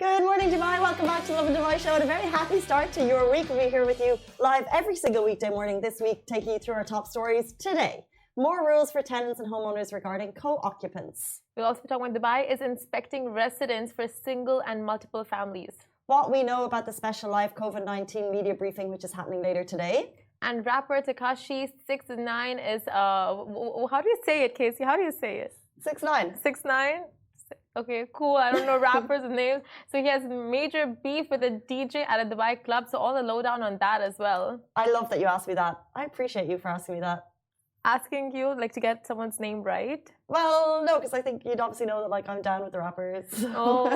Good morning, Dubai. Welcome back to Lovin Dubai show and a very happy start to your week. We'll be here with you live every single weekday morning this week, taking you through our top stories today. More rules for tenants and homeowners regarding co-occupants. We'll also be talking about Dubai is inspecting residents for single and multiple families. What we know about the special live COVID-19 media briefing, which is happening later today. And rapper Tekashi 6ix9ine is, how do you say it, Casey? How do you say it? 6ix9ine. 6ix9ine? Okay, cool. I don't know rappers' names. So he has major beef with a DJ at a Dubai club. So all the lowdown on that as well. I love that you asked me that. I appreciate you for asking me that. Asking you, like, to get someone's name right? Well, no, because I think you'd obviously know that, like, I'm down with the rappers. Oh,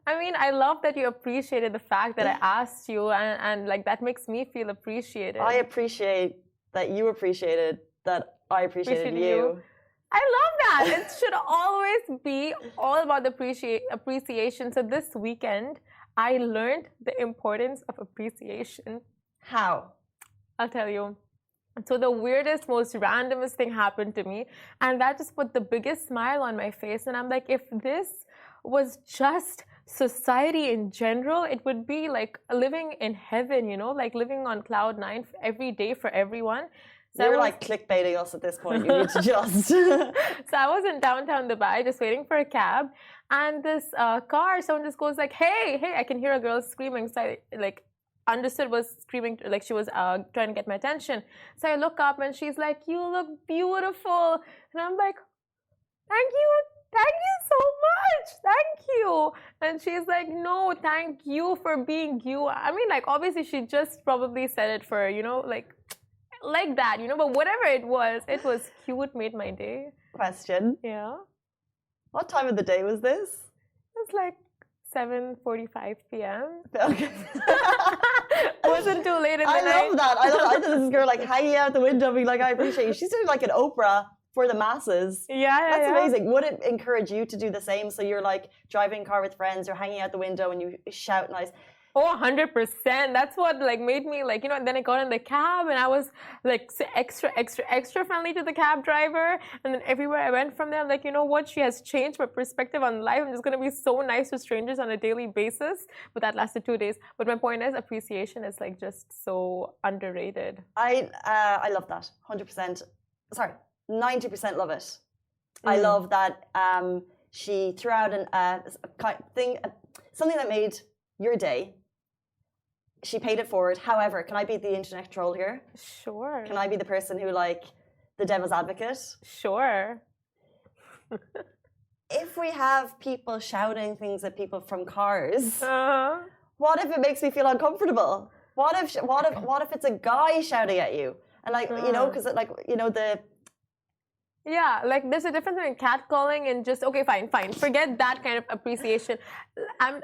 I mean, I love that you appreciated the fact that I asked you, and like, that makes me feel appreciated. I appreciate that you appreciated that I appreciated you. I love that. It should always be all about the appreciation. So this weekend, I learned the importance of appreciation. How? I'll tell you. So the weirdest, most randomest thing happened to me, and that just put the biggest smile on my face. And I'm like, if this was just society in general, it would be like living in heaven, you know, like living on cloud nine every day for everyone. So you're like clickbaiting us at this point. You need to just. So I was in downtown Dubai just waiting for a cab, and this car, someone just goes like, hey, I can hear a girl screaming. So I like understood was screaming, like she was trying to get my attention. So I look up and she's like, you look beautiful. And I'm like, thank you so much, thank you. And she's like, no, thank you for being you. I mean, like, obviously she just probably said it for, you know, like that, you know, but whatever it was cute, made my day. Question. Yeah. What time of the day was this? It was like 7:45 p.m. Okay. Wasn't too late in the night. I love that. I love this girl like hanging out the window being like, I appreciate you. She's doing like an Oprah for the masses. Yeah. That's amazing. Would it encourage you to do the same? So you're like driving a car with friends, you're hanging out the window and you shout nice. Oh, 100%. That's what like made me like, you know, and then I got in the cab and I was like extra friendly to the cab driver. And then everywhere I went from there, I'm like, you know what? She has changed my perspective on life. I'm just going to be so nice to strangers on a daily basis. But that lasted 2 days. But my point is appreciation is like just so underrated. I love that. 100%. Sorry, 90% love it. I love that she threw out something that made your day. She paid it forward. However, can I be the internet troll here? Sure. Can I be the person who, like, the devil's advocate? Sure. If we have people shouting things at people from cars, what if it makes me feel uncomfortable? What if it's a guy shouting at you? And like, you know, because like, you know, yeah, like there's a difference between catcalling and just, okay, fine. Forget that kind of appreciation.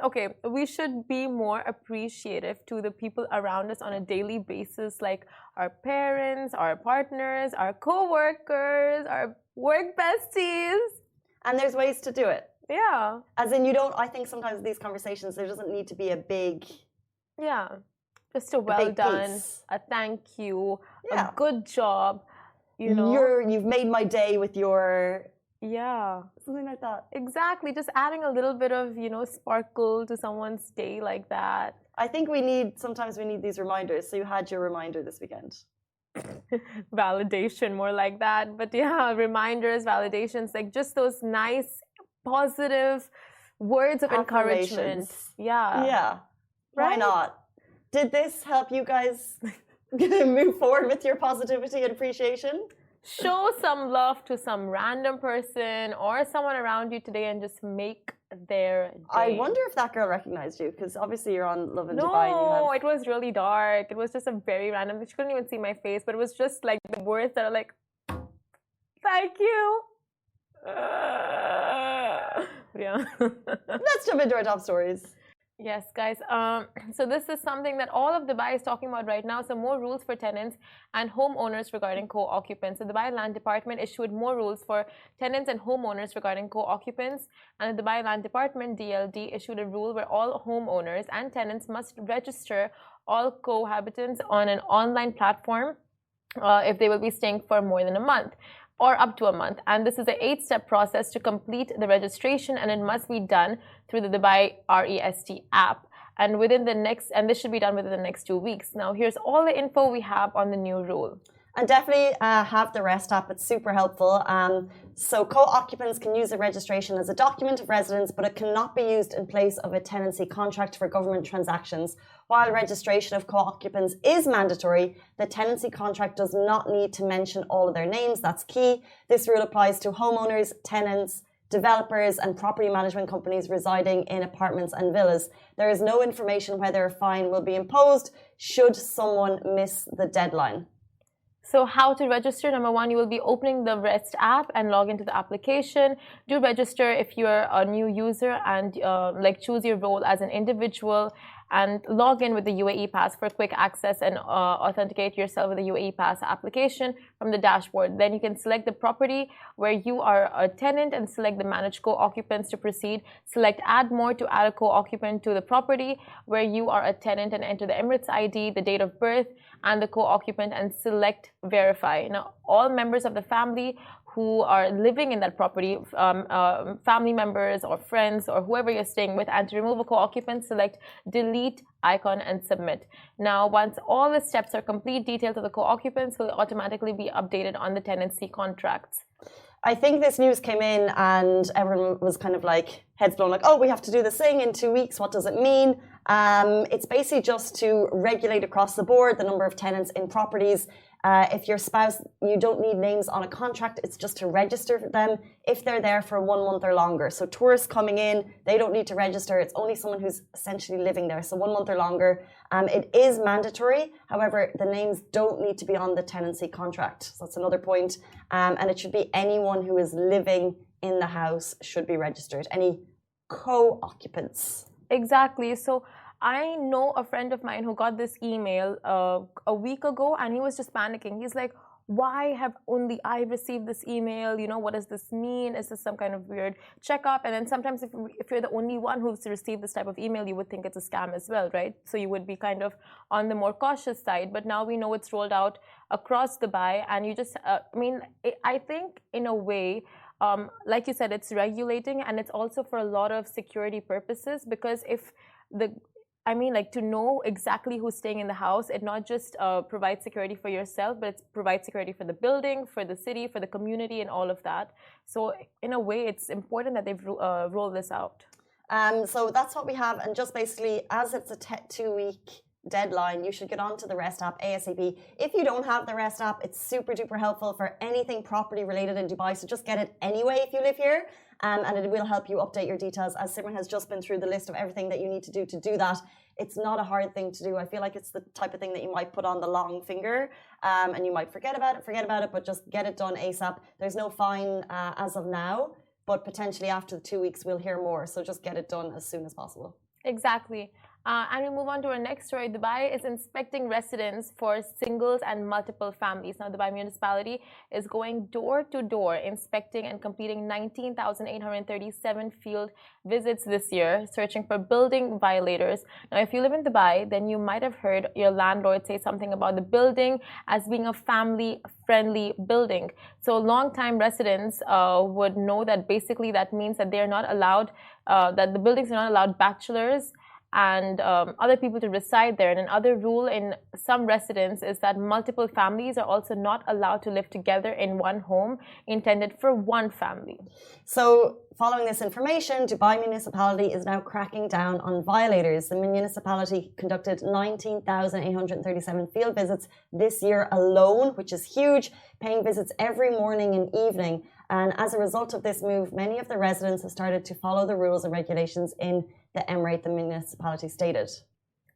Okay, we should be more appreciative to the people around us on a daily basis, like our parents, our partners, our co-workers, our work besties. And there's ways to do it. Yeah. As in, I think sometimes these conversations, there doesn't need to be a big... Yeah. Just a well done, a thank you, a good job. You know, you've made my day with your something like that. Exactly, just adding a little bit of, you know, sparkle to someone's day like that. I think sometimes we need these reminders. So you had your reminder this weekend. Validation, more like that. But yeah, reminders, validations, like just those nice, positive words of encouragement. Yeah. Why not? Did this help you guys move forward with your positivity and appreciation? Show some love to some random person or someone around you today and just make their day. I wonder if that girl recognized you, because obviously you're on Lovin Dubai. No, it was really dark. It was just a very random. She couldn't even see my face, but it was just like the words that are like, thank you. Yeah. Let's jump into our top stories. Yes, guys. So this is something that all of Dubai is talking about right now. So more rules for tenants and homeowners regarding co-occupants. The Dubai Land Department issued more rules for tenants and homeowners regarding co-occupants. And the Dubai Land Department, DLD, issued a rule where all homeowners and tenants must register all cohabitants on an online platform if they will be staying for more than a month. or up to a month. And this is an 8-step process to complete the registration, and it must be done through the Dubai REST app. And this should be done within the next 2 weeks. Now, here's all the info we have on the new rule. And definitely have the REST app. It's super helpful. So co-occupants can use the registration as a document of residence, but it cannot be used in place of a tenancy contract for government transactions. While registration of co-occupants is mandatory, the tenancy contract does not need to mention all of their names. That's key. This rule applies to homeowners, tenants, developers and property management companies residing in apartments and villas. There is no information whether a fine will be imposed should someone miss the deadline. So how to register? Number one, you will be opening the REST app and log into the application. Do register if you're a new user and choose your role as an individual and log in with the UAE Pass for quick access and authenticate yourself with the UAE Pass application from the dashboard. Then you can select the property where you are a tenant and select the manage co-occupants to proceed. Select add more to add a co-occupant to the property where you are a tenant and enter the Emirates ID, the date of birth and the co-occupant and select verify. Now, all members of the family who are living in that property, family members or friends or whoever you're staying with, and to remove a co-occupant, select delete icon and submit. Now, once all the steps are complete, details of the co-occupants will automatically be updated on the tenancy contracts. I think this news came in and everyone was kind of like heads blown, like, oh, we have to do this thing in 2 weeks. What does it mean? It's basically just to regulate across the board the number of tenants in properties. If your spouse, you don't need names on a contract, it's just to register them if they're there for 1 month or longer. So tourists coming in, they don't need to register. It's only someone who's essentially living there. So 1 month or longer. It is mandatory. However, the names don't need to be on the tenancy contract. So that's another point. And it should be anyone who is living in the house should be registered. Any co-occupants. Exactly. So I know a friend of mine who got this email a week ago and he was just panicking. He's like, why have only I received this email? You know, what does this mean? Is this some kind of weird checkup? And then sometimes if you're the only one who's received this type of email, you would think it's a scam as well, right? So you would be kind of on the more cautious side. But now we know it's rolled out across Dubai and you just, I think in a way, like you said, it's regulating and it's also for a lot of security purposes because to know exactly who's staying in the house, it not just provides security for yourself, but it provides security for the building, for the city, for the community, and all of that. So in a way, it's important that they've rolled this out. So that's what we have. And just basically, as it's a 2-week deadline, you should get onto the REST app ASAP. If you don't have the REST app, it's super duper helpful for anything property related in Dubai. So just get it anyway if you live here. And it will help you update your details. As Simran has just been through the list of everything that you need to do that. It's not a hard thing to do. I feel like it's the type of thing that you might put on the long finger and you might forget about it, but just get it done ASAP. There's no fine as of now, but potentially after the 2 weeks, we'll hear more. So just get it done as soon as possible. Exactly. And we move on to our next story. Dubai is inspecting residents for singles and multiple families. Now, Dubai municipality is going door to door, inspecting and completing 19,837 field visits this year, searching for building violators. Now, if you live in Dubai, then you might have heard your landlord say something about the building as being a family-friendly building. So long-time residents would know that basically that means that they're not allowed, that the buildings are not allowed bachelors and other people to reside there. And another rule in some residents is that multiple families are also not allowed to live together in one home intended for one family. So following this information, Dubai municipality is now cracking down on violators. The municipality conducted 19,837 field visits this year alone, which is huge, paying visits every morning and evening. And as a result of this move, many of the residents have started to follow the rules and regulations in the emirate, the municipality stated.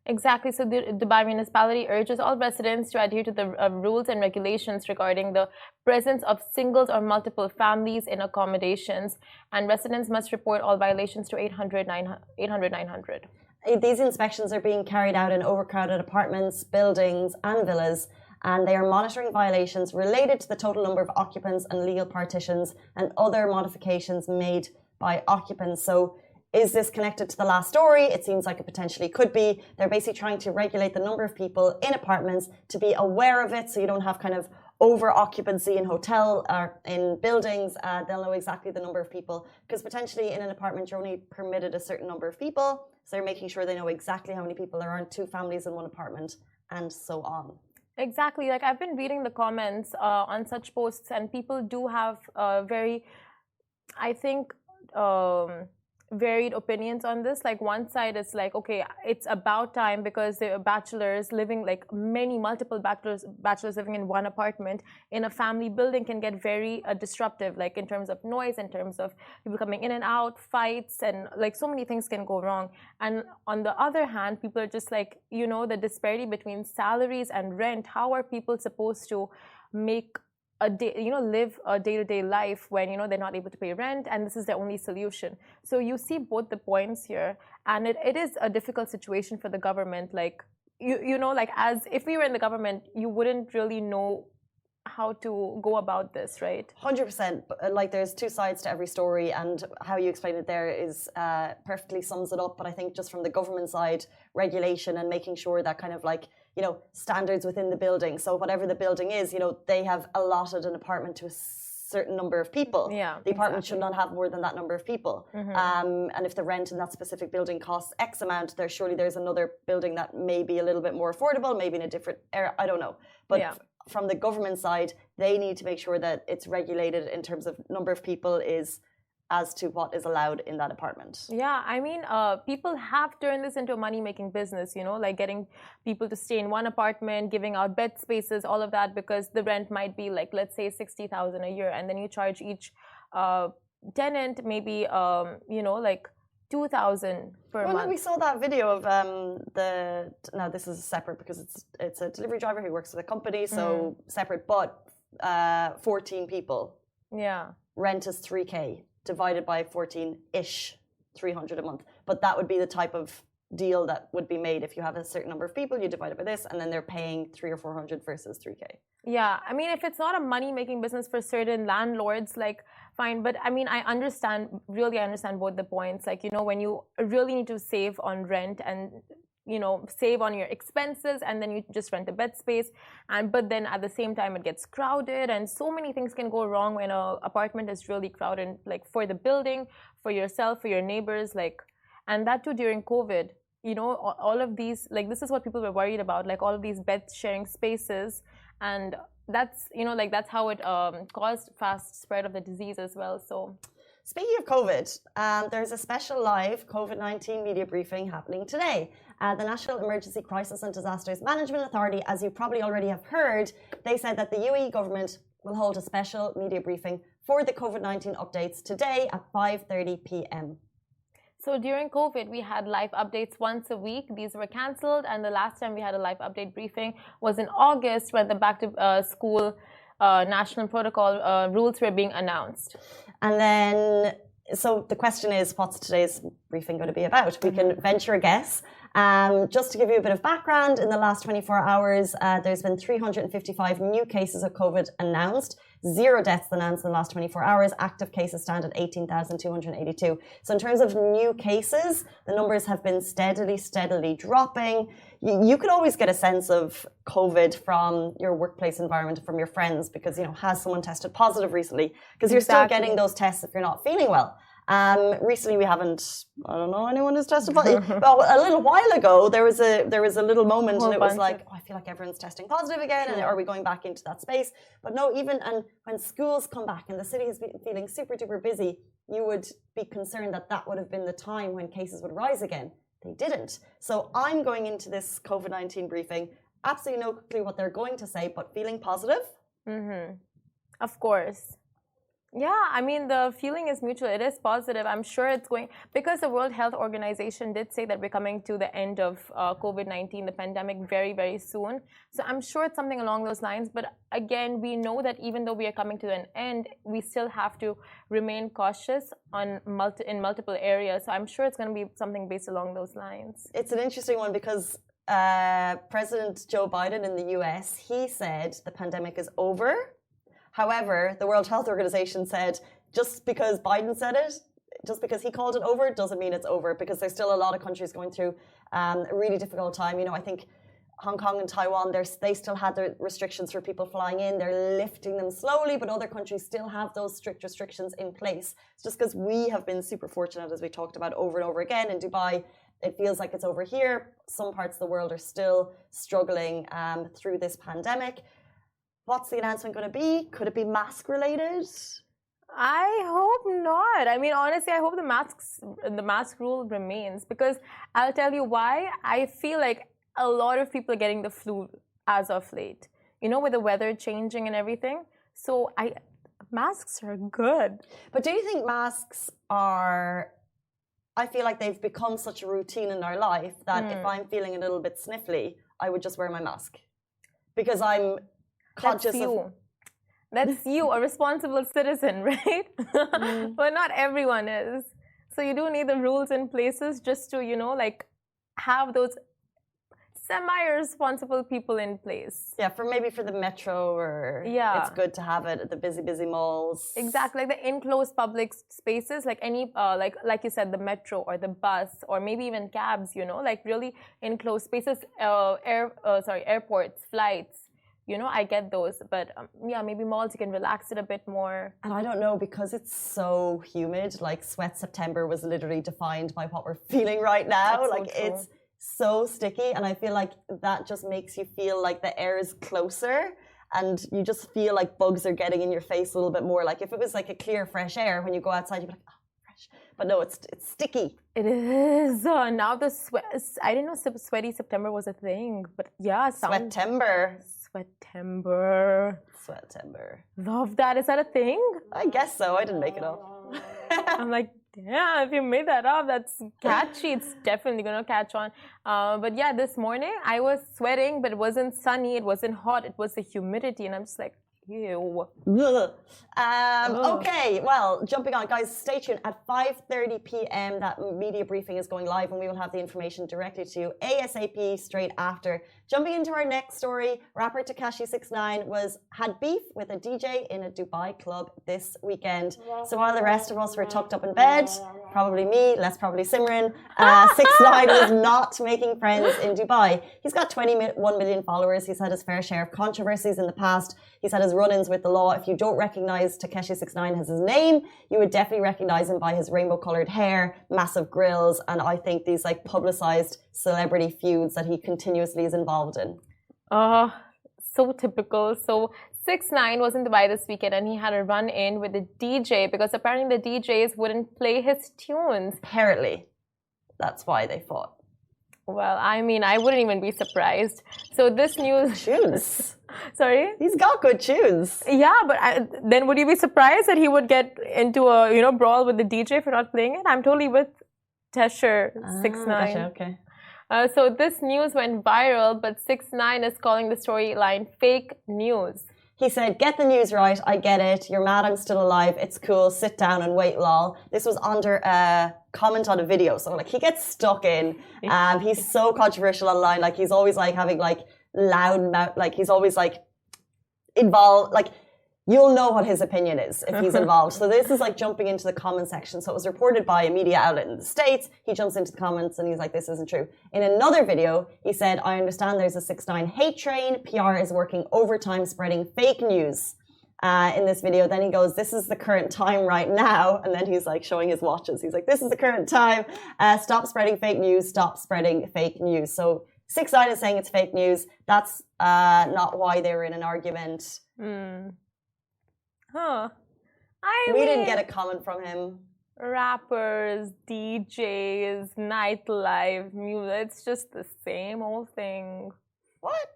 Exactly. So the Dubai municipality urges all residents to adhere to the rules and regulations regarding the presence of singles or multiple families in accommodations. And residents must report all violations to 800-900. These inspections are being carried out in overcrowded apartments, buildings and villas. And they are monitoring violations related to the total number of occupants and legal partitions and other modifications made by occupants. So is this connected to the last story? It seems like it potentially could be. They're basically trying to regulate the number of people in apartments to be aware of it so you don't have kind of over occupancy in hotel or in buildings, they'll know exactly the number of people, because potentially in an apartment you're only permitted a certain number of people, so they're making sure they know exactly how many people there aren't two families in one apartment, and so on. Exactly. Like I've been reading the comments on such posts, and people do have very, I think, varied opinions on this. Like one side is like, okay, it's about time, because the bachelors living, like multiple bachelors living in one apartment in a family building can get very disruptive, like in terms of noise, in terms of people coming in and out, fights, and like so many things can go wrong. And on the other hand, people are just like, you know, the disparity between salaries and rent. How are people supposed to make a day, you know, live a day-to-day life when, you know, they're not able to pay rent, and this is their only solution? So you see both the points here, and it is a difficult situation for the government. Like you know, like as if we were in the government, you wouldn't really know how to go about this, right? 100%. Like there's two sides to every story, and how you explain it there is perfectly sums it up. But I think just from the government side, regulation and making sure that kind of like, you know, standards within the building. So whatever the building is, you know, they have allotted an apartment to a certain number of people. Yeah, the apartment should not have more than that number of people. And if the rent in that specific building costs X amount, there's another building that may be a little bit more affordable, maybe in a different area. I don't know. But from the government side, they need to make sure that it's regulated in terms of number of people is as to what is allowed in that apartment. Yeah, I mean, people have turned this into a money-making business, you know, like getting people to stay in one apartment, giving out bed spaces, all of that, because the rent might be like, let's say, 60,000 a year, and then you charge each tenant maybe, you know, like 2,000 per month. Well, we saw that video of now this is separate because it's a delivery driver who works for the company, so separate, but 14 people. Yeah. Rent is 3K. Divided by 14-ish, 300 a month. But that would be the type of deal that would be made if you have a certain number of people, you divide it by this, and then they're paying 300 or 400 versus 3K. Yeah, I mean, if it's not a money-making business for certain landlords, like, fine. But I mean, I understand both the points. Like, you know, when you really need to save on rent and, you know, save on your expenses, and then you just rent a bed space, but then at the same time it gets crowded, and so many things can go wrong when an apartment is really crowded, like for the building, for yourself, for your neighbors, like, and that too during COVID. You know, all of these, like, this is what people were worried about, like all of these bed sharing spaces, and that's, you know, like that's how it caused fast spread of the disease as well. So speaking of COVID, there's a special live COVID-19 media briefing happening today. The National Emergency Crisis and Disasters Management Authority, as you probably already have heard, they said that the UAE government will hold a special media briefing for the COVID-19 updates today at 5:30 p.m. So during COVID, we had live updates once a week. These were cancelled, and the last time we had a live update briefing was in August, when the back-to-school national protocol rules were being announced. And then, so the question is, what's today's briefing going to be about? We can venture a guess. Just to give you a bit of background, in the last 24 hours, there's been 355 new cases of COVID announced, 0 deaths announced in the last 24 hours. Active cases stand at 18,282. So in terms of new cases, the numbers have been steadily dropping. You could always get a sense of COVID from your workplace environment, from your friends, because, you know, has someone tested positive recently? Because you're still getting those tests if you're not feeling well. Recently, we haven't, I don't know, anyone who's tested positive. Well, a little while ago, there was a little moment, and it was like, oh, I feel like everyone's testing positive again, and are we going back into that space? But no, and when schools come back and the city is feeling super duper busy, you would be concerned that that would have been the time when cases would rise again. They didn't. So I'm going into this COVID-19 briefing, absolutely no clue what they're going to say, but feeling positive. Of course. Yeah, I mean, the feeling is mutual. It is positive. I'm sure it's going, because the World Health Organization did say that we're coming to the end of COVID-19, the pandemic, very, very soon. So I'm sure it's something along those lines. But again, we know that even though we are coming to an end, we still have to remain cautious in multiple areas. So I'm sure it's going to be something based along those lines. It's an interesting one because President Joe Biden in the US, he said the pandemic is over. However, the World Health Organization said just because Biden said it, just because he called it over, doesn't mean it's over, because there's still a lot of countries going through a really difficult time. You know, I think Hong Kong and Taiwan, they still had their restrictions for people flying in. They're lifting them slowly, but other countries still have those strict restrictions in place. It's just because we have been super fortunate, as we talked about over and over again. In Dubai, it feels like it's over here. Some parts of the world are still struggling through this pandemic. What's the announcement going to be? Could it be mask related? I hope not. I mean, honestly, I hope the mask rule remains, because I'll tell you why. I feel like a lot of people are getting the flu as of late, you know, with the weather changing and everything. So masks are good. But do you think masks are, I feel like they've become such a routine in our life that if I'm feeling a little bit sniffly, I would just wear my mask. Because I'm conscious of... That's you, a responsible citizen, right? But not everyone is. So you do need the rules in places just to, you know, like have those semi-responsible people in place. Yeah, maybe for the metro, or it's good to have it at the busy malls. Exactly, like the enclosed public spaces, like any, like you said, the metro or the bus, or maybe even cabs, you know, like really enclosed spaces, airports, flights. You know, I get those, but yeah, maybe malls, you can relax it a bit more. And I don't know, because it's so humid, like Sweat September was literally defined by what we're feeling right now. That's like it's so sticky, and I feel like that just makes you feel like the air is closer, and you just feel like bugs are getting in your face a little bit more. Like if it was like a clear, fresh air, when you go outside, you'd be like, oh, fresh. But no, it's sticky. It is. Now the sweat, I didn't know sweaty September was a thing, but yeah. Sweatember. Sweatember. Love that. Is that a thing? I guess so. I didn't make it up. I'm like, damn, if you made that up, that's catchy. It's definitely going to catch on. But yeah, this morning I was sweating, but it wasn't sunny. It wasn't hot. It was the humidity. And I'm just like, ew. Okay, well, jumping on, guys, stay tuned. At 5:30 p.m., that media briefing is going live, and we will have the information directly to you ASAP straight after. Jumping into our next story, rapper Tekashi 6ix9ine had beef with a DJ in a Dubai club this weekend. So while the rest of us were tucked up in bed, probably me, less probably Simran, 6ix9ine was not making friends in Dubai. He's got 21 million followers. He's had his fair share of controversies in the past. He's had his run-ins with the law. If you don't recognize Tekashi 6ix9ine as his name, you would definitely recognize him by his rainbow-colored hair, massive grills, and I think these like publicized celebrity feuds that he continuously is involved in. So typical. So 6ix9ine was in Dubai this weekend, and he had a run-in with the DJ because apparently the DJs wouldn't play his tunes. Apparently. That's why they fought. Well, I mean, I wouldn't even be surprised. So this news... Tunes. Sorry? He's got good tunes. Yeah, but then would you be surprised that he would get into a, you know, brawl with the DJ for not playing it? I'm totally with Tesher 6ix9ine. Gotcha, okay. So this news went viral, but 6ix9ine is calling the storyline fake news. He said, get the news right, I get it, you're mad I'm still alive, it's cool, sit down and wait, lol. This was under a comment on a video, so like he gets stuck in. He's so controversial online, like he's always like having like loud mouth, like he's always like involved, like you'll know what his opinion is if he's involved. So this is like jumping into the comment section. So it was reported by a media outlet in the States. He jumps into the comments and he's like, this isn't true. In another video, he said, I understand there's a 6ix9ine hate train. PR is working overtime spreading fake news in this video. Then he goes, this is the current time right now. And then he's like showing his watches. He's like, this is the current time. Stop spreading fake news. Stop spreading fake news. So 6ix9ine is saying it's fake news. That's not why they were in an argument. We didn't get a comment from him. Rappers, DJs, nightlife, music, it's just the same old thing. What?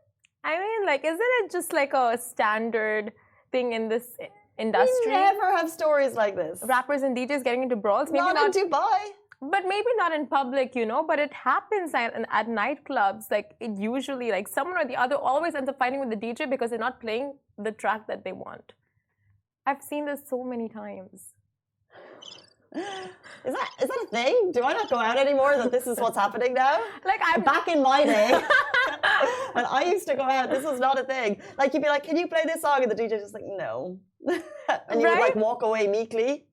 I mean, like, isn't it just like a standard thing in this industry? We never have stories like this. Rappers and DJs getting into brawls? Maybe not in Dubai. But maybe not in public, you know, but it happens at nightclubs. Like, it usually, like, someone or the other always ends up fighting with the DJ because they're not playing the track that they want. I've seen this so many times. Is that a thing? Do I not go out anymore that this is what's happening now? Like I'm back in my day when I used to go out, this was not a thing. Like you'd be like, can you play this song? And the DJ just like, no. And you would like walk away meekly.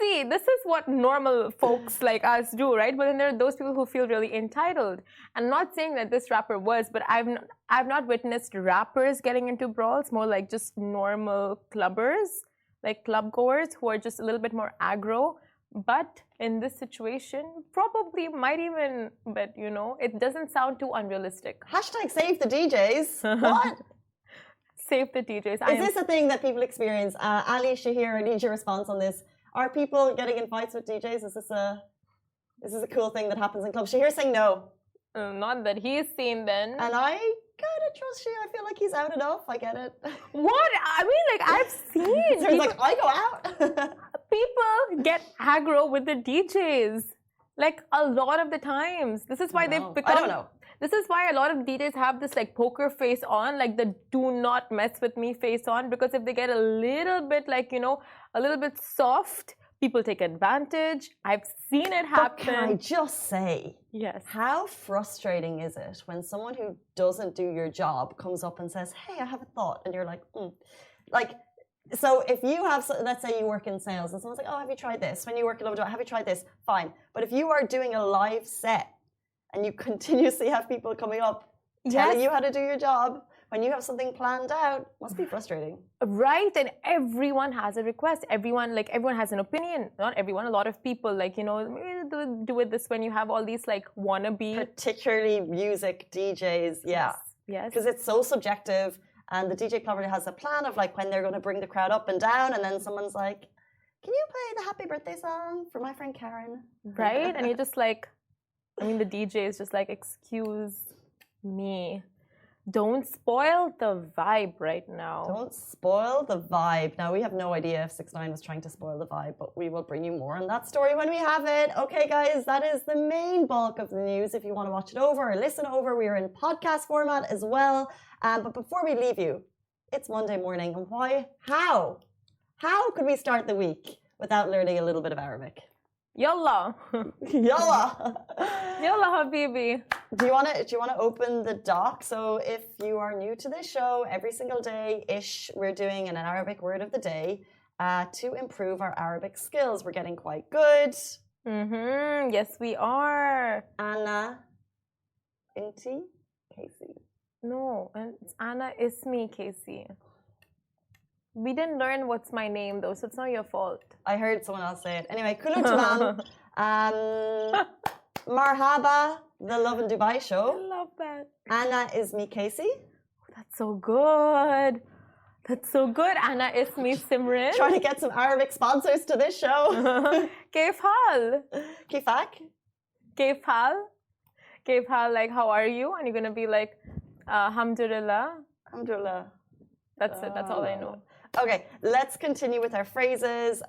See, this is what normal folks like us do, right? But then there are those people who feel really entitled. I'm not saying that this rapper was, but I've not witnessed rappers getting into brawls, more like just normal clubbers, like club goers who are just a little bit more aggro. But in this situation, probably might even, but you know, it doesn't sound too unrealistic. Hashtag save the DJs. What? Save the DJs. Is this a thing that people experience? Ali, Shahir, I need your response on this. Are people getting in fights with DJs? Is this a cool thing that happens in clubs? Shahir's saying no. Not that he's seen then. And I kind of trust Shahir. I feel like he's out enough. I get it. What? I mean, like, I've seen. So he's like, I go out. People get aggro with the DJs. Like, a lot of the times. This is why they've become... I don't know. This is why a lot of DJs have this like poker face on, like the do not mess with me face on, because if they get a little bit like, you know, a little bit soft, people take advantage. I've seen it happen. But can I just say, yes, how frustrating is it when someone who doesn't do your job comes up and says, hey, I have a thought, and you're like, Like, so if you have, let's say you work in sales and someone's like, oh, have you tried this? When you work in Lovin, have you tried this? Fine. But if you are doing a live set, and you continuously have people coming up telling you how to do your job, when you have something planned out, must be frustrating. Right, and everyone has a request. Everyone has an opinion. Not everyone, a lot of people, like, you know, do it this when you have all these, like, wannabe. Particularly music DJs, yeah. Yes. Because it's so subjective, and the DJ probably has a plan of, like, when they're going to bring the crowd up and down, and then someone's like, can you play the happy birthday song for my friend Karen? Right, and you're just like, I mean, the DJ is just like, excuse me. Don't spoil the vibe right now. Don't spoil the vibe. Now, we have no idea if 6ix9ine was trying to spoil the vibe, but we will bring you more on that story when we have it. Okay, guys, that is the main bulk of the news. If you want to watch it over or listen over, we are in podcast format as well. But before we leave you, it's Monday morning. And why? How could we start the week without learning a little bit of Arabic? Yalla. Yalla. Yalla, habibi. Do you want to open the doc? So if you are new to this show, every single day-ish, we're doing an Arabic word of the day to improve our Arabic skills. We're getting quite good. Yes, we are. Anna, Inti, Casey. No, it's Anna Ismi, Casey. We didn't learn what's my name though, so it's not your fault. I heard someone else say it. Anyway, Kulu Tamam. Marhaba, the Lovin Dubai show. I love that. Anna Ismi Casey. That's so good. That's so good. Anna Ismi Simran. Trying to get some Arabic sponsors to this show. Kaif hal? Kifak? Kaif hal? Kaif hal, like, how are you? And you're going to be like, Alhamdulillah. Alhamdulillah. That's it. That's all I know. Okay, let's continue with our phrases.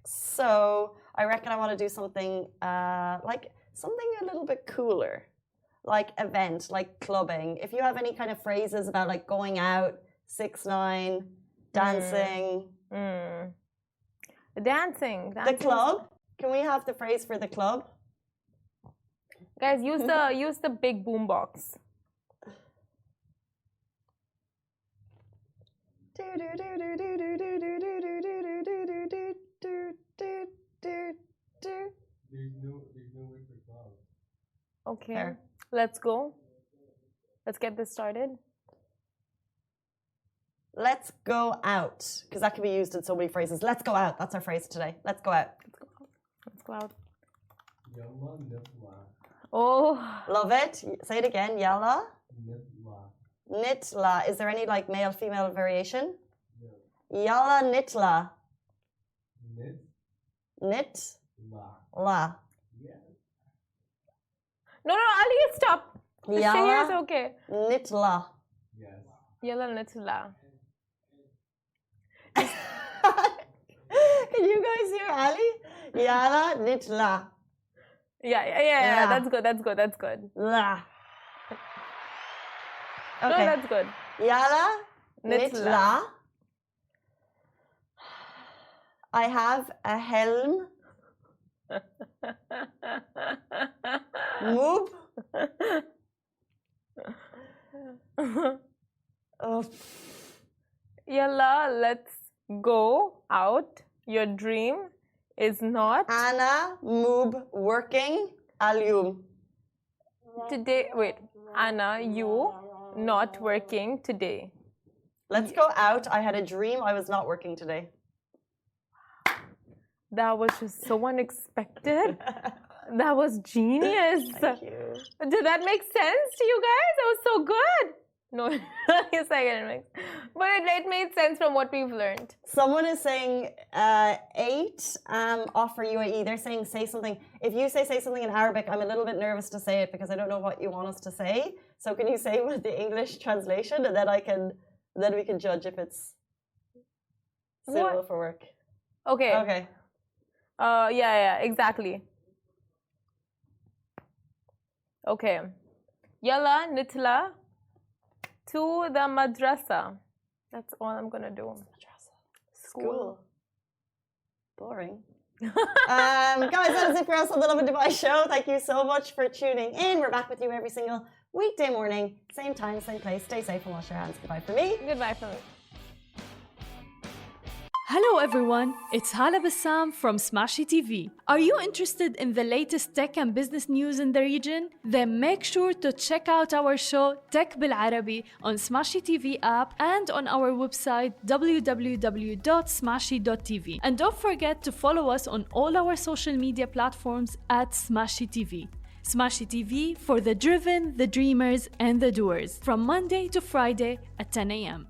So I reckon I want to do something like something a little bit cooler, like event, like clubbing. If you have any kind of phrases about like going out, 6ix9ine, dancing. Dancing. The club. Can we have the phrase for the club? Guys, use the big boom box. Okay, fair. Let's go. Let's get this started. Let's go out, because that can be used in so many phrases. Let's go out. That's our phrase today. Let's go out. Let's go out. Oh, love it. Say it again. Yalla. Nitla. Is there any like male female variation? Yalla nitla. Nit. La. No, Ali, stop. Yalla. Is okay. Nitla. Yes. Yalla nitla. Can you guys hear Ali? Yalla nitla. Yeah. That's good. La. Okay. No, that's good. Yalla nitla. I have a helm. Move. Oh. Yalla, let's go out. Your dream is not Anna Moob working اليوم. today. Wait, Anna, you not working today. Let's go out. I had a dream I was not working today. That was just so unexpected. That was genius. Thank you. Did that make sense to you guys? That was so good. No, yes, I get it. But it made sense from what we've learned. Someone is saying 8 offer UAE. They're saying say something. If you say something in Arabic, I'm a little bit nervous to say it because I don't know what you want us to say. So can you say with the English translation and then we can judge if it's suitable for work. Okay. Okay. Yeah, exactly. Okay. Yalla nitla to the madrasa. That's all I'm gonna do. Madrasa. School. Boring. Guys, that is it for us on the Lovin Dubai show. Thank you so much for tuning in. We're back with you every single weekday morning, same time, same place. Stay safe and wash your hands. Goodbye for me. Goodbye for me. Hello everyone, it's Hala Bassam from Smashy TV. Are you interested in the latest tech and business news in the region? Then make sure to check out our show Tech Bil Arabi on Smashy TV app and on our website www.smashy.tv. And don't forget to follow us on all our social media platforms at Smashy TV. Smashy TV for the driven, the dreamers and the doers from Monday to Friday at 10 a.m.